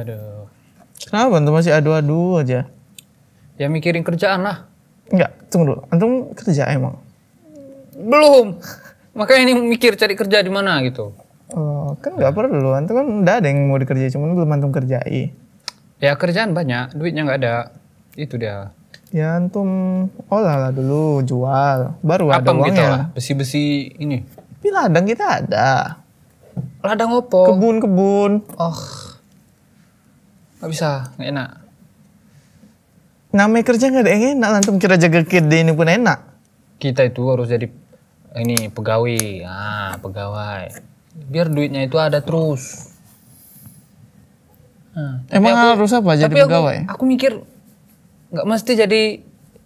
Aduh. Kenapa antum masih adu-adu aja? Ya mikirin kerjaan lah. Enggak, tunggu dulu. Antum kerja emang? Belum. Makanya ini mikir cari kerja di mana gitu. Oh, kan nggak perlu. Antum kan udah ada yang mau dikerjain, cuman belum antum kerjai. Ya kerjaan banyak, duitnya nggak ada. Itu dia. Ya antum olah lah dulu, jual. Baru ada Apa gitu uangnya. lah? Besi-besi ini. Tapi ladang kita ada. Ladang opo? Kebun-kebun. Oh. Nggak bisa, nggak enak. Namanya kerja nggak ada yang enak. Antum kira jaga kede ini pun enak. Kita itu harus jadi ini pegawai. Ah, pegawai. Biar duitnya itu ada terus. Nah, Emang harus apa jadi pegawai? Aku mikir nggak mesti jadi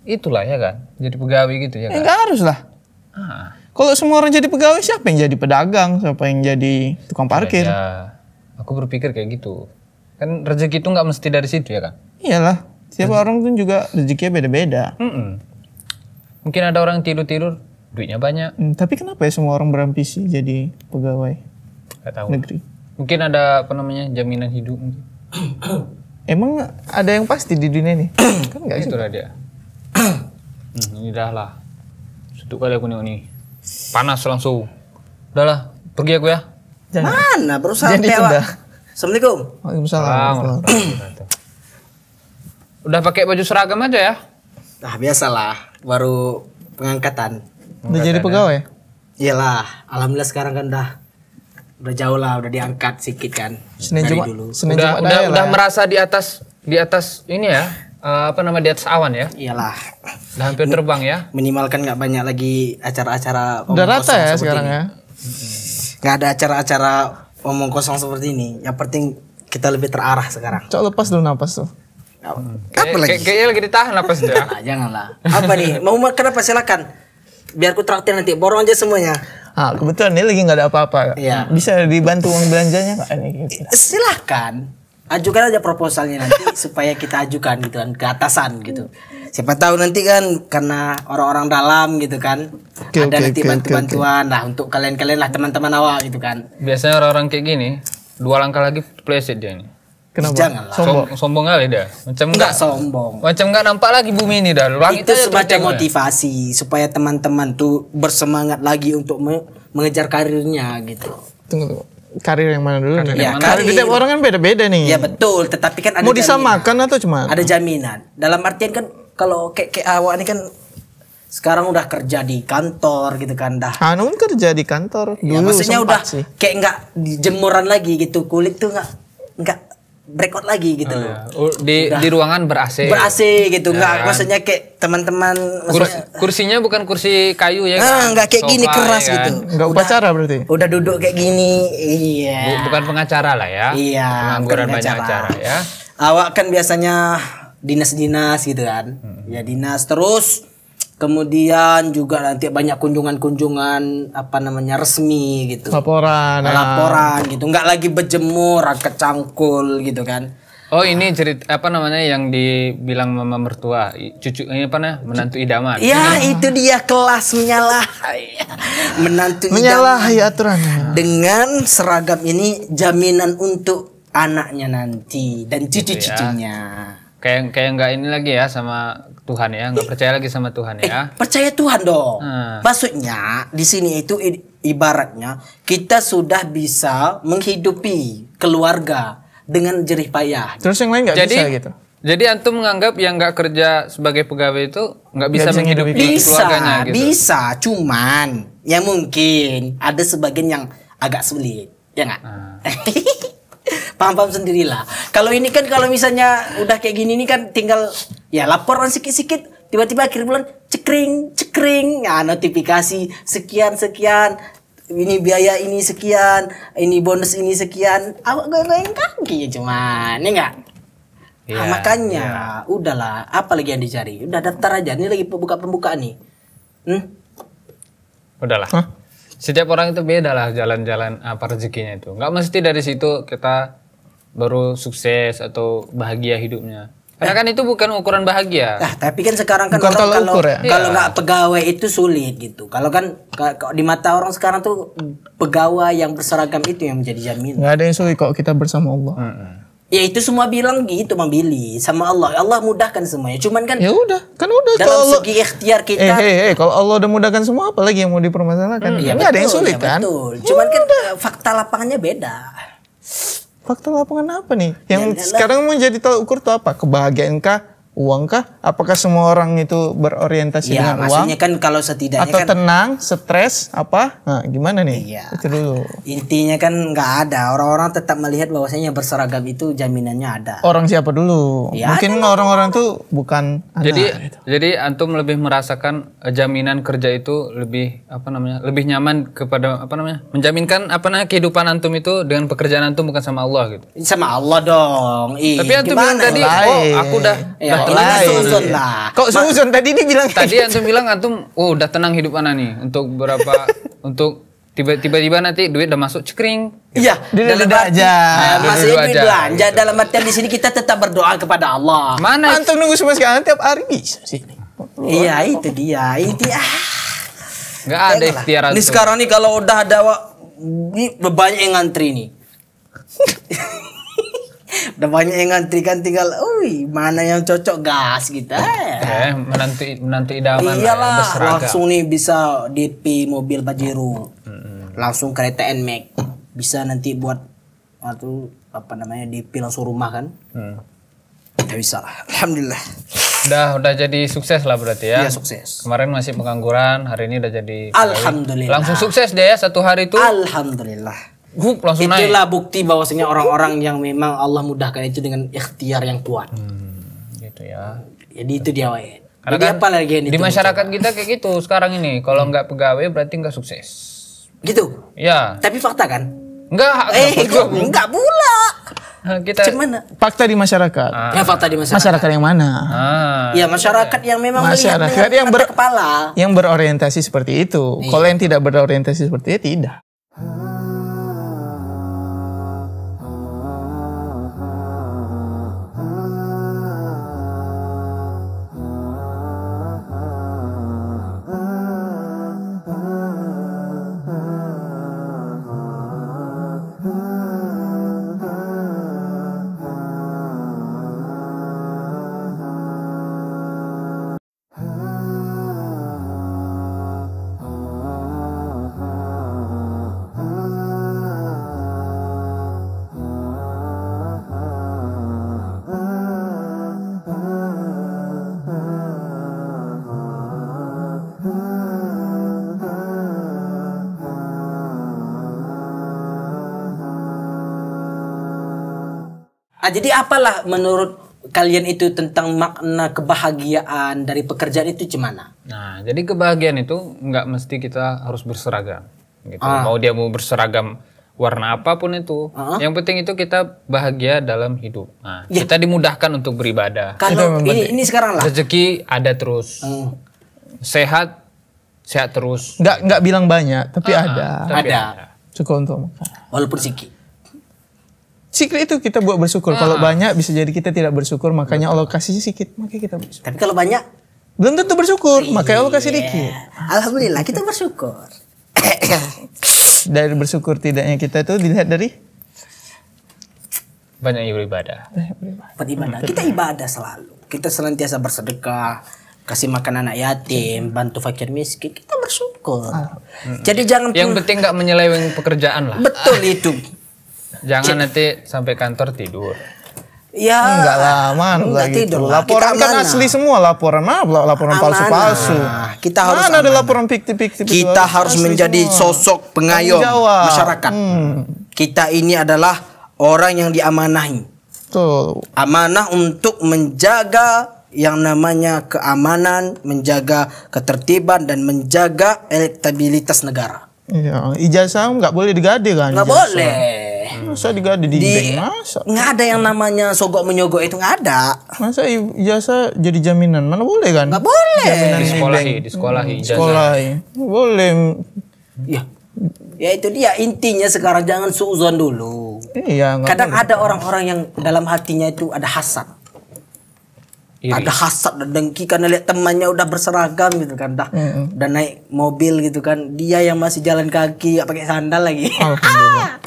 itulah ya kan, jadi pegawai gitu ya kan. Nggak harus lah. Ah, Kalau semua orang jadi pegawai, siapa yang jadi pedagang? Siapa yang jadi tukang parkir? ya, aku berpikir kayak gitu. Kan rezeki itu nggak mesti dari situ ya kan. Iyalah. Setiap orang tuh juga rezekinya beda-beda. Mungkin ada orang tidur-tidur, duitnya banyak. Tapi kenapa ya semua orang berambisi jadi pegawai Nggak tahu. negeri? Mungkin ada apa namanya jaminan hidup. Mungkin. Emang ada yang pasti di dunia ini? Kan enggak sih? Itulah dia. Ini dah lah. Satu kali aku nengok nih. Panas langsung. Udahlah, pergi aku ya. Mana baru Jangan sampai ditunda. Wak. Assalamualaikum. Waalaikumsalam. Udah pakai baju seragam aja ya. Nah biasalah, baru pengangkatan. Udah jadi pegawai? Iyalah, alhamdulillah sekarang kan udah jauh lah, udah diangkat sedikit kan. Senin dari Jumat. dulu. Senin Udah Jumat aja udah lah. merasa di atas ini ya. Apa nama di atas awan ya. Iyalah, Udah hampir terbang ya. minimalkan nggak banyak lagi acara-acara Udah omong rata kosong ya seperti sekarang ini. ya. Nggak ada acara-acara omong kosong seperti ini. Yang penting kita lebih terarah sekarang. Cok lepas dulu napas tuh. Apa lagi? Kayaknya lagi ditahan apa sih ya. Nah, janganlah. Apa nih? Mau makan apa? Silakan. Biar ku traktir nanti. Borong aja semuanya. Ah, kebetulan ini lagi nggak ada apa-apa. Iya. Bisa dibantu uang belanjanya nggak ini? Gitu. Silahkan. Ajukan aja proposalnya nanti supaya kita ajukan gitu kan ke atasan gitu. Siapa tahu nanti kan karena orang-orang dalam gitu kan. Ada nanti bantu-bantuan lah untuk kalian-kalian lah teman-teman awak gitu kan. Biasanya orang-orang kayak gini, 2 langkah lagi pleset dia nih. Kenapa? Janganlah. Sombong kali dah. Macam Enggak sombong. Macam enggak nampak lagi bumi ini dah. Langit Itu aja semacam tertengok ya. motivasi supaya teman-teman tuh bersemangat lagi untuk mengejar karirnya gitu. Tunggu. Karir yang mana dulu nih? Ya, Karir setiap orang kan beda-beda nih. Ya betul, tetapi kan ada Mau jaminan. disamakan atau cuma? Ada jaminan. Dalam artian kan kalau kayak awak ini kan sekarang udah kerja di kantor gitu kan dah. Anu kerja di kantor Ya, dulu maksudnya sempat udah sih. kayak nggak jemuran lagi gitu, kulit tuh nggak breakout lagi gitu loh. Ya. Di ruangan ber-AC. Ber-AC gitu, nggak maksudnya kayak teman-teman maksudnya Kursinya bukan kursi kayu ya. nggak kayak gini Sofa, keras ya kan? gitu. Enggak upacara berarti. Udah duduk kayak gini, iya. Bukan pengacara lah ya. Iya, Pengangguran bukan banyak pengacara. acara ya. Awak kan biasanya dinas-dinas gitu kan. Ya dinas terus kemudian juga nanti banyak kunjungan-kunjungan apa namanya resmi gitu. Laporan. Laporan gitu. Nggak lagi berjemur, angkat cangkul gitu kan. Oh ini cerita apa namanya yang dibilang mama mertua cucu ini apa namanya menantu idaman. Ya itu dia kelas menyalah. Menantu Menyalahi idaman. aturannya. Dengan seragam ini jaminan untuk anaknya nanti dan cucu-cucunya. Kayak nggak ini lagi ya sama Tuhan ya, nggak percaya lagi sama Tuhan ya. Percaya Tuhan dong. Hmm. Maksudnya di sini itu ibaratnya kita sudah bisa menghidupi keluarga dengan jerih payah. Terus yang lain nggak bisa gitu. Jadi antum menganggap yang nggak kerja sebagai pegawai itu nggak bisa bisa menghidupi Bisa, keluarganya gitu. bisa. Cuman ya mungkin ada sebagian yang agak sulit, ya nggak? Paham-paham sendirilah. Kalau ini kan kalau misalnya udah kayak gini nih kan tinggal ya laporan sikit-sikit, tiba-tiba akhir bulan cekring, nah, notifikasi sekian, ini biaya ini sekian, ini bonus ini sekian, awak goyang kaki ya cuman, ya enggak? Iya, Makanya udahlah, apa lagi yang dicari? Udah daftar aja, ini lagi pembukaan nih. Udahlah. Setiap orang itu beda lah jalan-jalan apa rezekinya itu. Nggak mesti dari situ kita baru sukses atau bahagia hidupnya. Karena kan itu bukan ukuran bahagia. Nah, tapi kan sekarang kan Bukan orang tolak ukur ya? kalau nggak pegawai itu sulit gitu. Kalau kan di mata orang sekarang tuh pegawai yang berseragam itu yang menjadi jaminan. Nggak ada yang sulit kok kita bersama Allah. Ya itu semua bilang gitu Bang Billy sama Allah. Allah mudahkan semuanya. Cuman kan Ya udah, kan udah dalam kalau Allah, segi ikhtiar kita kalau Allah udah mudahkan semua, apalagi yang mau dipermasalahkan? ya Nggak ada yang betul, sulit ya kan? betul. Cuman kan fakta lapangannya beda. Fakta lapangan apa nih? Yang Ya, sekarang mau jadi tolak ukur tuh apa? Kebahagiaankah? Uangkah? Apakah semua orang itu berorientasi Ya dengan uang? maksudnya kan kalau setidaknya Atau kan tenang, stres, apa? Nah, gimana nih? Iya. Itu dulu. intinya kan nggak ada. Orang-orang tetap melihat bahwasanya berseragam itu jaminannya ada. Orang siapa dulu? Ya, Mungkin orang-orang tuh bukan Jadi antum lebih merasakan jaminan kerja itu lebih lebih nyaman kepada menjaminkan kehidupan antum itu dengan pekerjaan antum bukan sama Allah gitu. Sama Allah dong. Tapi antum bilang tadi, aku udah ini kan suzon lah. Kok suzon tadi dibilang tadi antum bilang antum udah tenang hidup ana nih untuk berapa untuk tiba-tiba nanti duit udah masuk cekring. Iya, Dulu aja. Maksudnya dulu duit aja, belanja gitu. dalam artian di sini kita tetap berdoa kepada Allah. Mana Antum nunggu sampai sekarang tiap hari bisa sih. Iya, itu dia. nggak ada ikhtiar Ini antum. sekarang nih kalau udah ada ini banyak yang ngantri nih. Udah banyak yang ngantri kan tinggal, mana yang cocok gas gitu. Menantu idaman lah ya, Iyalah, berseragam. langsung nih bisa DP mobil Pajero. Langsung kereta NMAX. Bisa nanti buat DP langsung rumah kan. Ya bisa lah. Alhamdulillah. Udah jadi sukses lah berarti ya. Iya, sukses. Kemarin masih pengangguran, hari ini udah jadi Alhamdulillah. langsung sukses deh ya satu hari itu. Alhamdulillah. Langsung naik. Itulah bukti bahwasanya orang-orang yang memang Allah mudahkan itu dengan ikhtiar yang kuat. Gitu ya. Jadi itu dia wae. Karena Jadi kan apa lagi yang di masyarakat kita kayak gitu sekarang ini. Kalau nggak pegawai berarti nggak sukses. gitu. Ya. Tapi fakta kan? Enggak Enggak pula. kita Cuman Fakta di masyarakat. ya fakta di masyarakat. Masyarakat yang mana? Ya masyarakat yang memang melihat Masyarakat dengan yang mata kepala. Yang berorientasi seperti itu. Kalau yang tidak berorientasi seperti itu tidak. Jadi apalah menurut kalian itu tentang makna kebahagiaan dari pekerjaan itu gimana? Nah, jadi kebahagiaan itu nggak mesti kita harus berseragam. Gitu. Mau dia mau berseragam warna apapun itu. Yang penting itu kita bahagia dalam hidup. Nah, kita dimudahkan untuk beribadah. Kalau ini sekarang lah. Rezeki ada terus. Sehat terus. Nggak bilang banyak, tapi ada. Tapi Ada. Cukup untuk makan. Walaupun sedikit. Sikit itu kita buat bersyukur. Kalau banyak bisa jadi kita tidak bersyukur, makanya Allah kasih sedikit, makanya kita bersyukur. Tapi kalau banyak, Belum tentu bersyukur, makanya Allah kasih dikit. alhamdulillah kita bersyukur. Dari bersyukur tidaknya kita itu dilihat dari banyak beribadah. Beribadah. Kita ibadah selalu. Kita senantiasa bersedekah, kasih makan anak yatim, bantu fakir miskin. Kita bersyukur. Jadi jangan Yang penting nggak menyeleweng pekerjaan lah. betul itu. Jangan nanti sampai kantor tidur. Ya. enggak lah, mana Enggak lagi tidur itu. lah. Laporan Kita kan amanah. asli semua, laporan apa? Laporan palsu-palsu. Kita harus Mana ada amanah. laporan fiktif-fiktif. itu? Kita harus Asli menjadi semua. sosok pengayom Tanggung jawab. masyarakat. Kita ini adalah orang yang diamanahi. Tuh. Amanah untuk menjaga yang namanya keamanan, menjaga ketertiban dan menjaga elektabilitas negara. Iya, ijazah nggak boleh digade kan? Nggak ijazah. boleh. Masa digade di masa? Nggak ada yang namanya sogok menyogok itu nggak ada. Masa ijazah jadi jaminan? Mana boleh kan? Nggak boleh. Disekolahi ijazah. Sekolah boleh. Ya. Ya itu dia intinya sekarang jangan suuzon dulu. Iya, nggak Kadang boleh. ada orang-orang yang dalam hatinya itu ada hasad. Iri. Ada hasad dan dengki karena lihat temannya udah berseragam gitu kan, udah naik mobil gitu kan, dia yang masih jalan kaki gak pakai sandal lagi. Alhamdulillah.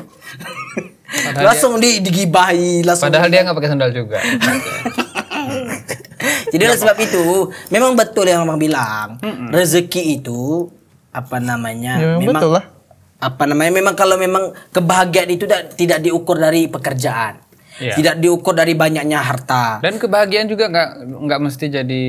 langsung digibahi langsung. Padahal dia nggak pakai sandal juga. Jadi oleh sebab itu memang betul yang Bang bilang. Rezeki itu apa namanya? Ya, memang betul lah. Apa namanya? Memang kalau memang kebahagiaan itu tidak diukur dari pekerjaan. Iya. Tidak diukur dari banyaknya harta. Dan kebahagiaan juga nggak mesti jadi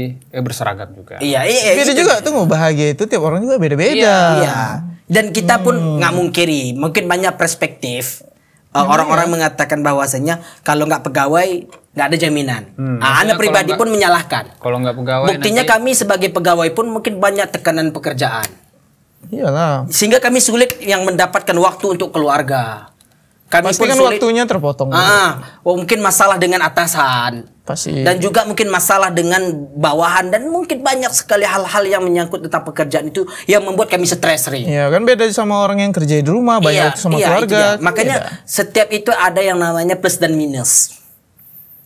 berseragam juga. Iya, Beda itu. juga tuh, mau bahagia itu tiap orang juga beda-beda. Iya. Dan kita pun nggak mungkiri, mungkin banyak perspektif. Orang-orang mengatakan bahwasanya kalau nggak pegawai nggak ada jaminan. Anda pribadi pun menyalahkan. Kalau nggak pegawai. Buktinya kami sebagai pegawai pun mungkin banyak tekanan pekerjaan. Iyalah. Sehingga kami sulit yang mendapatkan waktu untuk keluarga. Kami Pasti kan sulit. waktunya terpotong. Mungkin masalah dengan atasan. Pasti. Dan juga mungkin masalah dengan bawahan dan mungkin banyak sekali hal-hal yang menyangkut tentang pekerjaan itu yang membuat kami stres ring. Iya kan beda sama orang yang kerja di rumah, banyak waktu sama keluarga. Itu dia. Makanya setiap itu ada yang namanya plus dan minus.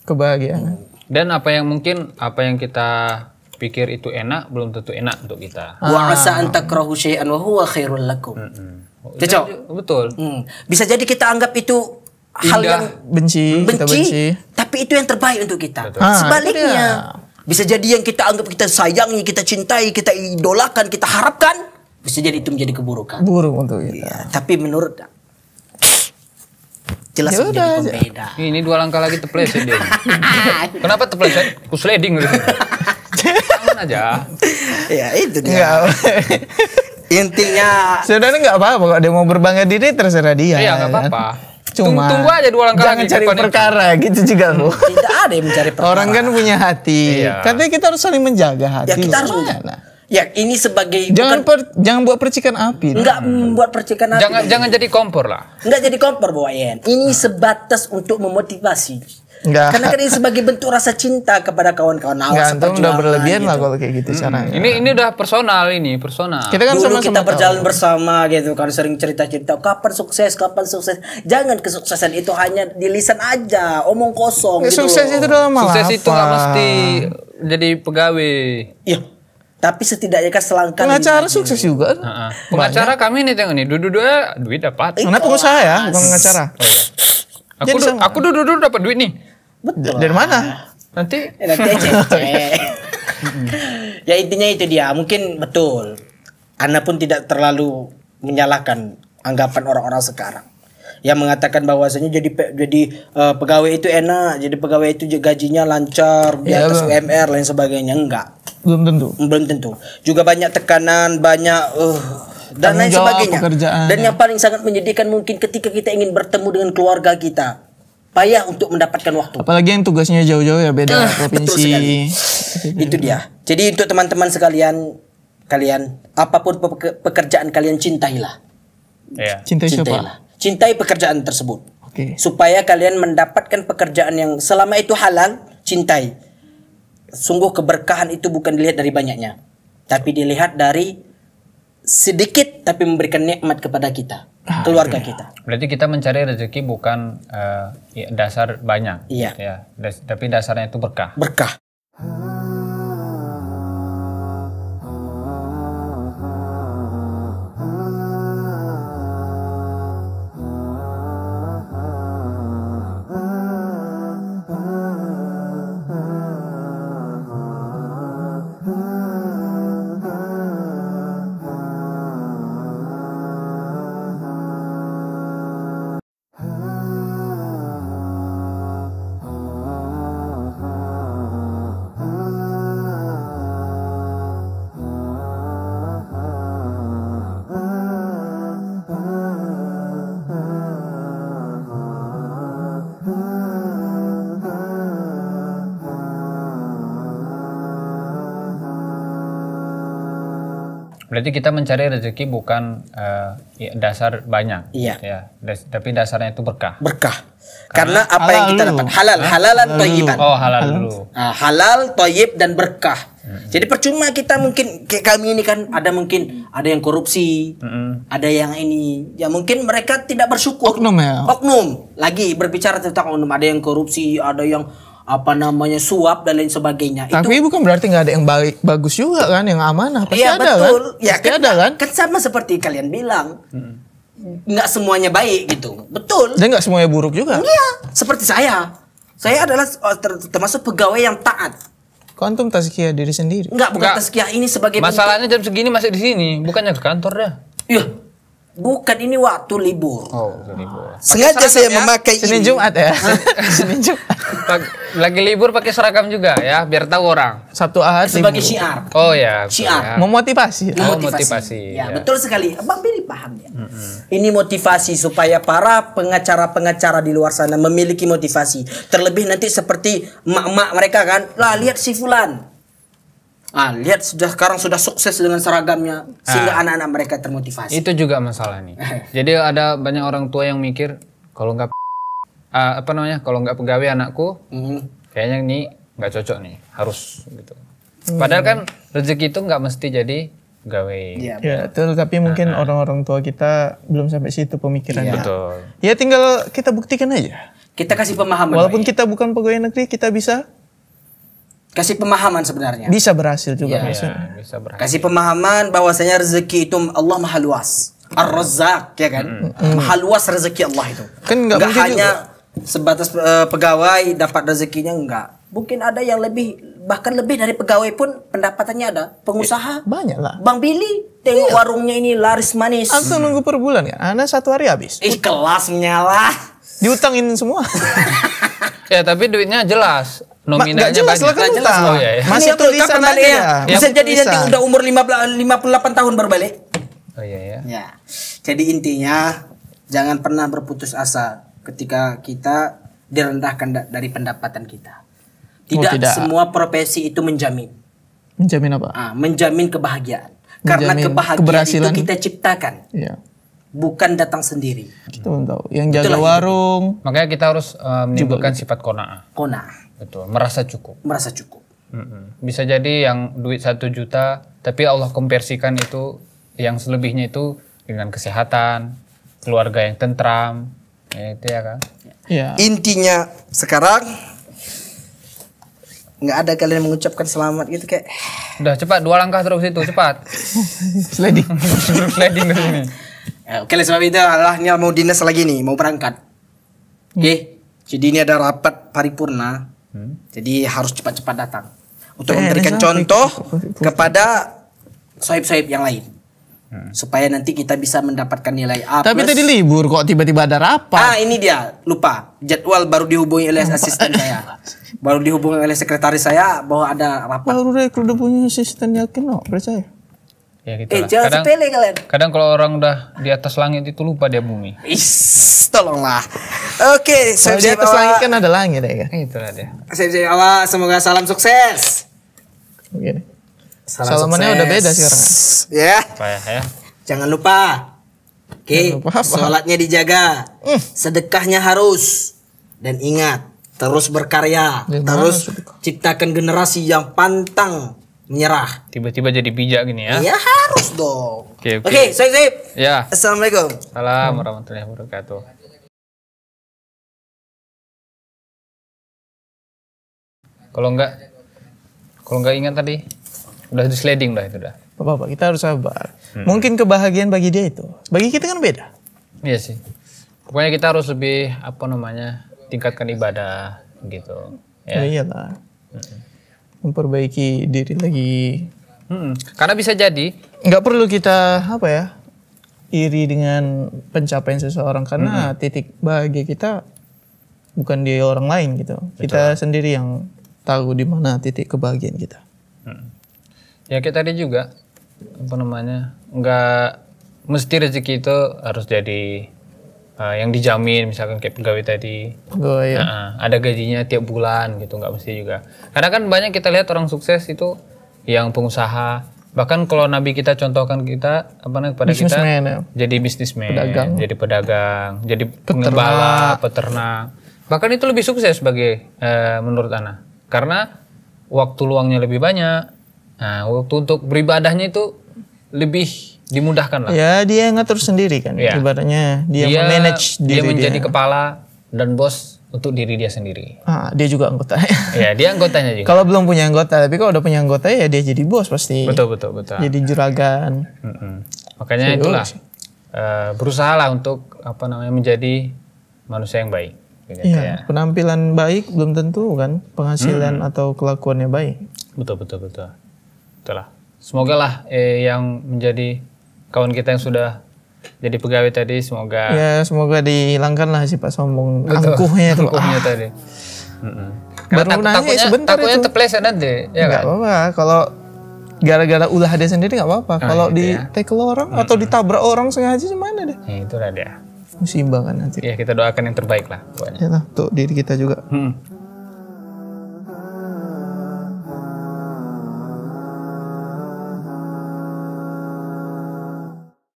Kebahagiaan. Dan apa yang kita pikir itu enak belum tentu enak untuk kita. Wa asa an takrahu syai'an wa huwa khairul lakum. Cocok. Betul. Bisa jadi kita anggap itu hal yang kita benci. tapi itu yang terbaik untuk kita. Betul. Sebaliknya, bisa jadi yang kita anggap kita sayangi, kita cintai, kita idolakan, kita harapkan, bisa jadi itu menjadi keburukan. Buruk untuk kita. Ya, tapi menurut jelas Ya menjadi udah aja. pembeda. Ini 2 langkah lagi terpleset dia. Kenapa terpleset? Kusleding gitu. Tangan aja. Ya itu dia. Enggak. Intinya Sebenarnya nggak apa-apa kalau dia mau berbangga diri terserah dia. Iya nggak kan? apa-apa. Cuma Tunggu aja 2 langkah jangan lagi. cari depan itu. perkara gitu juga Bu. tidak ada yang mencari perkara. Orang kan punya hati. Iya. Katanya kita harus saling menjaga hati. ya kita harus Gimana? Ya ini sebagai Jangan bukan jangan buat percikan api. enggak membuat percikan hati. Jangan jadi kompor lah. Enggak jadi kompor Bu Wayan. Ini sebatas untuk memotivasi. Enggak. Karena kan ini sebagai bentuk rasa cinta kepada kawan-kawan Enggak, antum udah berlebihan lah gitu. kalau kayak gitu caranya. Ini udah personal ini, personal. Kita kan Dulu sama-sama kita tahu. berjalan bersama gitu kan, sering cerita-cerita kapan sukses. Jangan kesuksesan itu hanya di lisan aja, omong kosong Ya, gitu sukses loh. itu dalam Sukses itu nggak apa? mesti jadi pegawai. Iya. Tapi setidaknya kan selangkah Pengacara lebih maju. sukses juga. Heeh. Pengacara kami nih tengok nih, dua duit dapat. Karena pengusaha ya, bukan pengacara. Oh iya. Jadi sama. Aku dulu dapat duit nih. Betul. Dari mana? Nanti Nanti aja cek. Ya intinya itu dia. Mungkin betul. Anda pun tidak terlalu menyalahkan anggapan orang-orang sekarang yang mengatakan bahwasanya jadi pegawai itu enak, jadi pegawai itu gajinya lancar, di Iya, atas Bang. UMR lain sebagainya. Enggak. Belum tentu. Juga banyak tekanan, banyak dan Tanggung lain jawab sebagainya. pekerjaan, Dan ya. yang paling sangat menyedihkan mungkin ketika kita ingin bertemu dengan keluarga kita, payah untuk mendapatkan waktu. Apalagi yang tugasnya jauh-jauh ya beda Betul provinsi. sekali. Itu dia. Jadi untuk teman-teman sekalian, kalian apapun pekerjaan kalian cintailah. ya. Cintai siapa? Cintailah. Cintai pekerjaan tersebut. Oke. Supaya kalian mendapatkan pekerjaan yang selama itu halal, cintai. Sungguh keberkahan itu bukan dilihat dari banyaknya, tapi dilihat dari sedikit tapi memberikan nikmat kepada kita, keluarga kita. Berarti kita mencari rezeki bukan dasar banyak. Iya. Ya, tapi dasarnya itu berkah. Berkah. Berarti kita mencari rezeki bukan dasar banyak. Iya. Ya, tapi dasarnya itu berkah. Berkah. Karena apa yang kita halal dapat dulu. halalan thayyiban. Oh, halal dulu. Halal, thayyib dan berkah. Jadi percuma kita mungkin kayak kami ini kan ada yang korupsi, ada yang ini. Ya mungkin mereka tidak bersyukur. Oknum ya? Oknum. Lagi berbicara tentang oknum, ada yang korupsi, ada yang suap dan lain sebagainya. Tapi bukan berarti nggak ada yang baik bagus juga kan, yang amanah pasti Iya ada betul. kan? Ya Pasti ada kan? Kan sama seperti kalian bilang. nggak semuanya baik gitu. Betul. Dan nggak semuanya buruk juga. Iya, seperti saya. Saya adalah termasuk pegawai yang taat. Kok antum tazkiyah diri sendiri? Bukan Enggak. tazkiyah ini sebagai Masalahnya jam segini masih di sini, bukannya ke kantor dah. Iya. Bukan, ini waktu libur. Oh, libur. Sengaja saya memakai Senin ini. Jumat ya. Senin Jumat. Lagi libur pakai seragam juga ya, biar tahu orang. Sabtu Ahad Sebagai libur. syiar. Oh ya. Syiar. Memotivasi. Oh, Motivasi. motivasi, Ya, ya. betul sekali. Abang Billy paham ya. Ini motivasi supaya para pengacara-pengacara di luar sana memiliki motivasi. Terlebih nanti seperti emak-emak mereka kan. Lah, lihat si fulan. Lihat sekarang sudah sukses dengan seragamnya sehingga anak-anak mereka termotivasi. Itu juga masalah nih. Jadi ada banyak orang tua yang mikir kalau nggak kalau nggak pegawai anakku, kayaknya ini nggak cocok nih, harus gitu. Padahal kan rezeki itu nggak mesti jadi pegawai. Iya. Ya, betul, tapi mungkin orang-orang tua kita belum sampai situ pemikirannya. Betul. Ya tinggal kita buktikan aja. Kita kasih pemahaman. Walaupun Pak. kita bukan pegawai negeri, kita bisa Kasih pemahaman sebenarnya. bisa berhasil juga Iya. maksudnya. Ya, bisa berhasil. Kasih pemahaman bahwasanya rezeki itu Allah Maha Luas. Ar-Razzaq ya kan? Maha luas rezeki Allah itu. Kan nggak Nggak mungkin hanya sebatas pegawai dapat rezekinya, enggak. Mungkin ada yang lebih, bahkan lebih dari pegawai pun pendapatannya ada. Pengusaha. Banyak lah. Bang Billy tengok warungnya ini laris manis. Antum nunggu per bulan ya? Anda 1 hari habis. Kelas menyalah. Diutangin semua. Ya tapi duitnya jelas. Nggak Nominalnya jelas lah banyak. kan utang. Oh, iya, iya. Masih Ini betul, tulisan kapan aja. baliknya? Bisa Ya, jadi nanti tulisan. udah umur 58 tahun baru balik. Oh iya ya. Ya. Jadi intinya jangan pernah berputus asa ketika kita direndahkan dari pendapatan kita. Tidak, tidak. semua profesi itu menjamin. Menjamin apa? Menjamin kebahagiaan. Karena Menjamin kebahagiaan keberhasilan. itu kita ciptakan, Iya. bukan datang sendiri. Kita belum tahu. Yang jaga Itulah warung. Makanya kita harus menimbulkan sifat qanaah. Kona, Betul, merasa cukup. merasa cukup. Bisa jadi yang duit 1 juta, tapi Allah konversikan itu yang selebihnya itu dengan kesehatan, keluarga yang tentram, ya itu ya kan. Iya. Intinya sekarang nggak ada kalian mengucapkan selamat gitu kayak. Udah cepat 2 langkah terus itu cepat. Sliding. Terus sliding ke sini. Oke, oleh sebab itu Allah ini mau dinas lagi nih, mau berangkat. Oke, jadi ini ada rapat paripurna. Jadi harus cepat-cepat datang untuk memberikan contoh kepada sohib-sohib yang lain. Supaya nanti kita bisa mendapatkan nilai A+. Tapi tadi libur kok tiba-tiba ada rapat. Ini dia, lupa. Jadwal baru dihubungi oleh asisten saya. Baru dihubungi oleh sekretaris saya bahwa ada rapat. Baru rekrut udah punya asisten, yakin kok, percaya. Ya gitu lah. Jangan sepele kalian. Kadang kalau orang udah di atas langit itu lupa dia bumi. Tolonglah. Oke, Kalau di atas langit kan ada langit ya kan. Itulah dia. Sohib-sohib Allah, semoga salam sukses. Begini. Salam Salamannya sukses. udah beda sekarang. Ya. Apa ya? Jangan lupa. Oke, Jangan lupa apa? sholatnya dijaga. Sedekahnya harus. Dan ingat, terus berkarya. Dari mana Terus sedekah? ciptakan generasi yang pantang menyerah. Tiba-tiba jadi bijak gini ya. Ya harus dong. Oke, oke. Oke, sohib-sohib. Ya. Assalamualaikum. Salam warahmatullahi wabarakatuh. Kalau nggak ingat tadi, udah di sliding dah itu dah. Apa-apa, kita harus sabar. Mungkin kebahagiaan bagi dia itu. Bagi kita kan beda. Iya sih. Pokoknya kita harus lebih tingkatkan ibadah gitu. Ya Ya. iyalah. Memperbaiki diri lagi. Karena bisa jadi Nggak perlu kita iri dengan pencapaian seseorang karena titik bahagia kita bukan di orang lain gitu. Kita sendiri yang tahu di mana titik kebahagiaan kita. ya kita tadi juga nggak mesti rezeki itu harus jadi yang dijamin, misalkan kayak pegawai tadi. Gue ya. Ada gajinya tiap bulan gitu, nggak mesti juga. Karena kan banyak kita lihat orang sukses itu yang pengusaha. Bahkan kalau Nabi kita contohkan kita kepada Businessman, kita ya. jadi bisnismen, Pedagang. jadi pedagang, jadi pengembala, peternak. Bahkan itu lebih sukses menurut Ana. Karena waktu luangnya lebih banyak. Nah, waktu untuk beribadahnya itu lebih dimudahkan lah. Ya dia ngatur sendiri kan. Iya. Ibaratnya dia manage dia diri menjadi dia. kepala dan bos untuk diri dia sendiri. Dia juga anggota. Ya, dia anggotanya juga. Kalau belum punya anggota, tapi kalau udah punya anggota ya dia jadi bos pasti. Betul. Jadi juragan. Makanya Serius itulah. sih. berusahalah untuk menjadi manusia yang baik. Gitu, Iya, penampilan baik belum tentu kan penghasilan atau kelakuannya baik. Betul. Itulah. Semoga lah yang menjadi kawan kita yang sudah jadi pegawai tadi, semoga semoga dihilangkan lah sifat sombong angkuhnya itu. Angkuhnya tadi. Baru nanya sebentar takutnya itu. terpleset nanti, ya Nggak kan? apa-apa, kalau gara-gara ulah dia sendiri nggak apa-apa. Kalau gitu di tackle orang atau ditabrak orang sengaja gimana deh? Itulah dia. Musibah kan nanti. Ya kita doakan yang terbaik lah. Ya lah, untuk diri kita juga.